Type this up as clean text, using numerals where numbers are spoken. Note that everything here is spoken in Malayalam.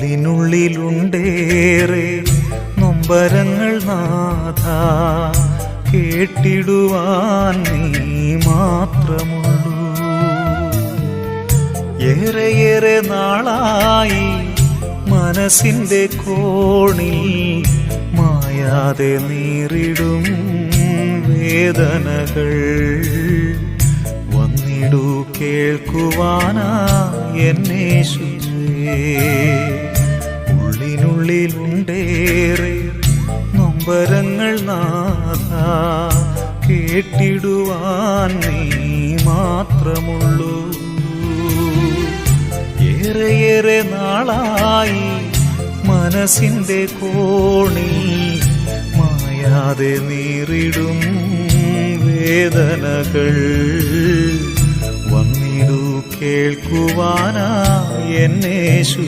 ഉള്ളിനുള്ളിലുണ്ടേറെ നൊമ്പരങ്ങൾ നാഥ, കേട്ടിടുവാൻ നീ മാത്രമുള്ളൂ. ഏറെയേറെ നാളായി മനസ്സിന്റെ കോണിൽ മായാതെ നീറിടും വേദനകൾ. വന്നിടൂ കേൾക്കുവാനാ എന്നേശുവേ. ഉള്ളിനുള്ളിലുണ്ടേറെ നൊമ്പരങ്ങൾ നാഥ, കേട്ടിടുവാൻ നീ മാത്രമുള്ളൂ. ഏറെയേറെ നാളായി മനസ്സിന്റെ കോണിൽ മായാതെ നീറിടും വേദനകൾ. വന്നിടൂ കേൾക്കുവാനാ എന്നേശു.